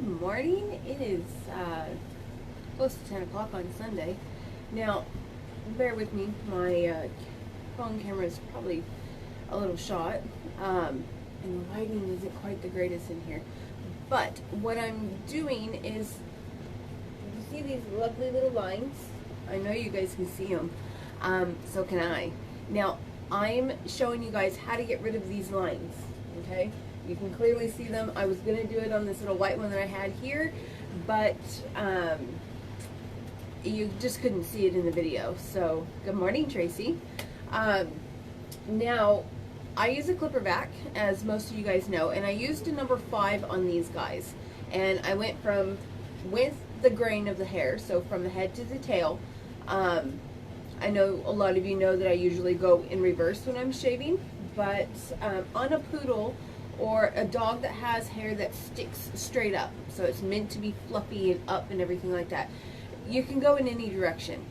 Good morning. It is close to 10 o'clock on Sunday. Now, bear with me. My phone camera is probably a little shot, and the lighting isn't quite the greatest in here. But what I'm doing is, you see these lovely little lines? I know you guys can see them. So can I. Now, I'm showing you guys how to get rid of these lines, okay? You can clearly see them. I was going to do it on this little white one that I had here, but you just couldn't see it in the video. So, good morning, Tracy. Now, I use a clipper vac, as most of you guys know, and I used a number 5 on these guys. And I went from with the grain of the hair, so from the head to the tail. I know a lot of you know that I usually go in reverse when I'm shaving, but on a poodle or a dog that has hair that sticks straight up, so it's meant to be fluffy and up and everything like that, you can go in any direction.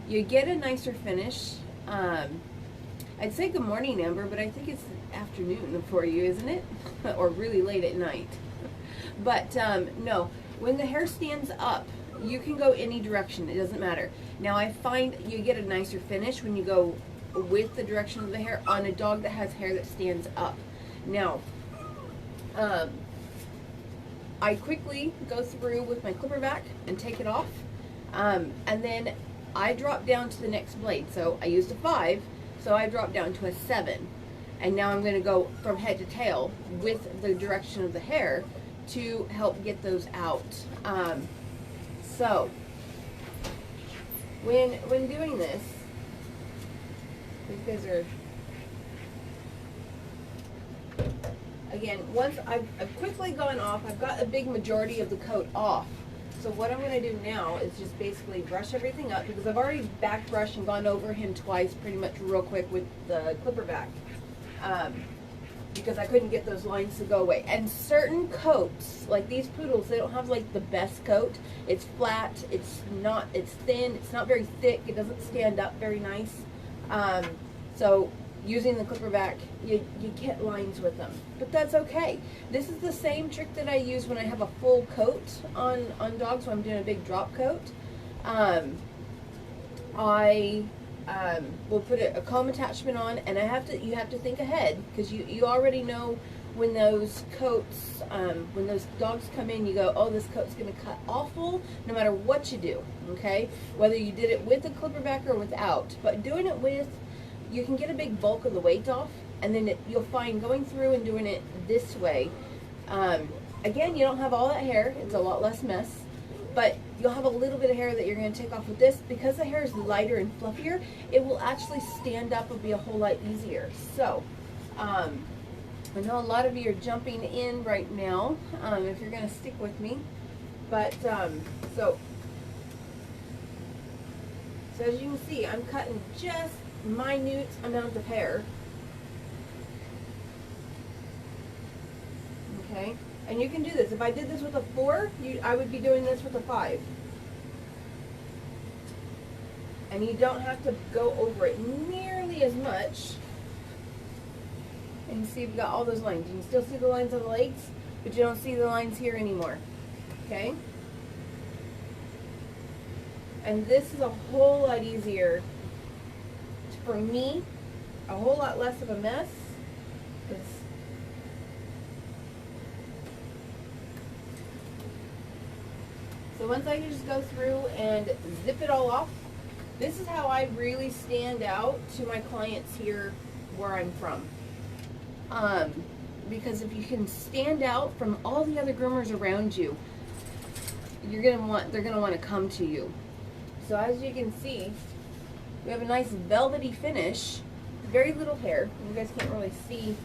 You get a nicer finish. I'd say good morning, Amber, but I think it's afternoon for you, isn't it? Or really late at night. But no, when the hair stands up, you can go any direction. It doesn't matter. Now, I find you get a nicer finish when you go with the direction of the hair on a dog that has hair that stands up. Now, I quickly go through with my clipper vac and take it off, and then I drop down to the next blade. So I used a 5, so I drop down to a 7, and now I'm going to go from head to tail with the direction of the hair to help get those out. So when doing this, these guys are, again, once I've quickly gone off, I've got a big majority of the coat off. So what I'm going to do now is just basically brush everything up, because I've already back brushed and gone over him twice pretty much real quick with the clipper vac, because I couldn't get those lines to go away. And certain coats, like these poodles, they don't have like the best coat. It's flat, it's thin, it's not very thick, it doesn't stand up very nice. So using the clipper vac, you get lines with them, but that's okay. This is the same trick that I use when I have a full coat on dogs, when I'm doing a big drop coat. I will put a comb attachment on, and you have to think ahead, because you already know when those coats, when those dogs come in, you go, oh, this coat's going to cut awful no matter what you do, okay? Whether you did it with the clipper vac or without. But doing it with, you can get a big bulk of the weight off, and then you'll find going through and doing it this way, again, you don't have all that hair, it's a lot less mess, but you'll have a little bit of hair that you're going to take off with this. Because the hair is lighter and fluffier, it will actually stand up and be a whole lot easier. So, I know a lot of you are jumping in right now, if you're going to stick with me, but, so as you can see, I'm cutting just minute amount of hair. Okay, and you can do this. If I did this with a 4, I would be doing this with a 5. And you don't have to go over it nearly as much. And you see we've got all those lines. You can still see the lines on the legs, but you don't see the lines here anymore. Okay? And this is a whole lot easier for me, a whole lot less of a mess. So once I just go through and zip it all off, this is how I really stand out to my clients here where I'm from. Because if you can stand out from all the other groomers around you, they're gonna want to come to you. So as you can see, we have a nice velvety finish, very little hair. You guys can't really see.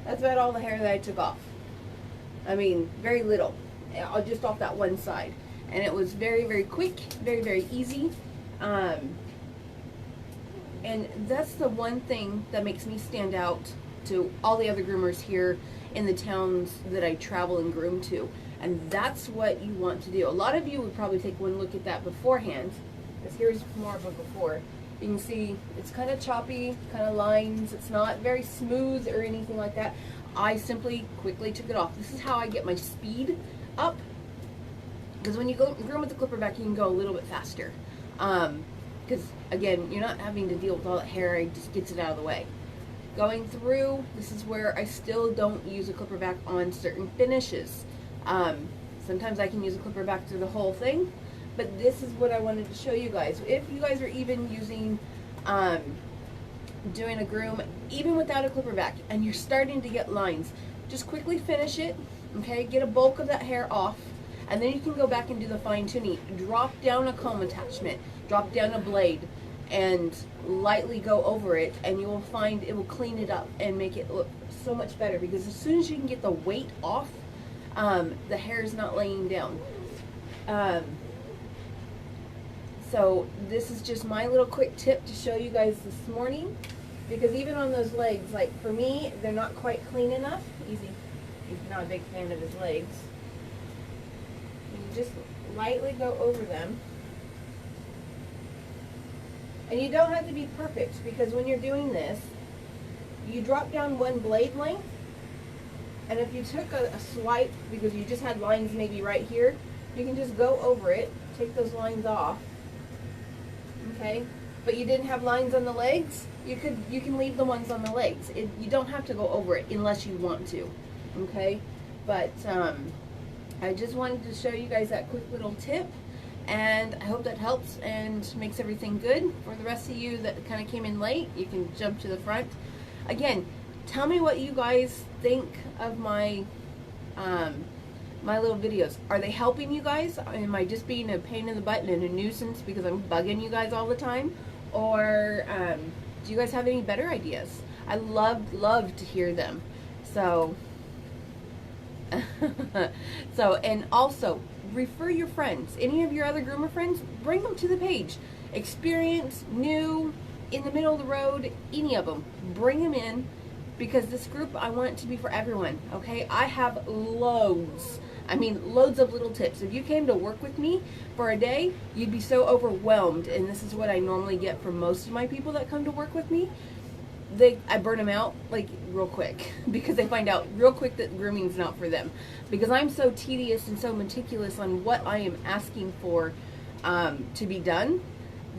That's about all the hair that I took off. I mean, very little, just off that one side. And it was very, very quick, very, very easy. And that's the one thing that makes me stand out to all the other groomers here in the towns that I travel and groom to. And that's what you want to do. A lot of you would probably take one look at that beforehand, because here's more of a before. You can see it's kind of choppy, kind of lines. It's not very smooth or anything like that. I simply quickly took it off. This is how I get my speed up, because when you go groom with the clipper back, you can go a little bit faster. Because again, you're not having to deal with all that hair, it just gets it out of the way. Going through, this is where I still don't use a clipper back on certain finishes. Sometimes I can use a clipper back through the whole thing, but this is what I wanted to show you guys. If you guys are even using, doing a groom, even without a clipper back, and you're starting to get lines, just quickly finish it, okay? Get a bulk of that hair off, and then you can go back and do the fine tuning. Drop down a comb attachment, drop down a blade, and lightly go over it, and you will find it will clean it up and make it look so much better, because as soon as you can get the weight off, the hair is not laying down. So this is just my little quick tip to show you guys this morning, because even on those legs, like for me, they're not quite clean enough. Easy, he's not a big fan of his legs. You just lightly go over them. And you don't have to be perfect, because when you're doing this, you drop down one blade length, and if you took a swipe, because you just had lines maybe right here, you can just go over it, take those lines off, okay? But you didn't have lines on the legs, you can leave the ones on the legs. You don't have to go over it unless you want to, okay? But I just wanted to show you guys that quick little tip. And I hope that helps and makes everything good. For the rest of you that kind of came in late, you can jump to the front. Again, tell me what you guys think of my my little videos. Are they helping you guys? Am I just being a pain in the butt and a nuisance because I'm bugging you guys all the time? Or do you guys have any better ideas? I love to hear them. So, and also, refer your friends. Any of your other groomer friends, bring them to the page. Experienced, new, in the middle of the road, any of them. Bring them in, because this group, I want it to be for everyone, okay? I have loads. I mean, loads of little tips. If you came to work with me for a day, you'd be so overwhelmed, and this is what I normally get from most of my people that come to work with me. I burn them out like real quick, because they find out real quick that grooming's not for them, because I'm so tedious and so meticulous on what I am asking for to be done,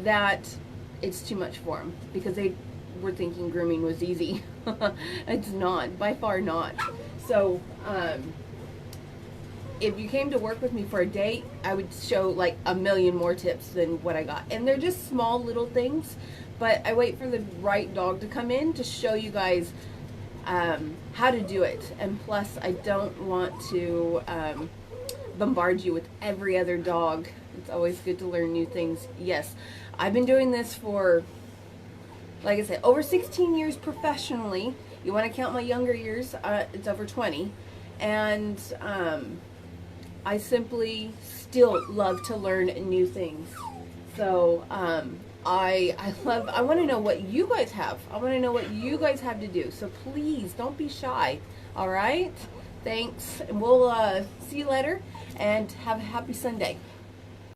that it's too much for them, because they were thinking grooming was easy. It's not, by far not. So if you came to work with me for a day, I would show like a million more tips than what I got, and they're just small little things. But I wait for the right dog to come in to show you guys how to do it. And plus, I don't want to bombard you with every other dog. It's always good to learn new things. Yes, I've been doing this for, like I said, over 16 years professionally. You want to count my younger years, it's over 20. And I simply still love to learn new things. So, I want to know what you guys have. I want to know what you guys have to do. So please don't be shy. All right? Thanks. And we'll see you later, and have a happy Sunday.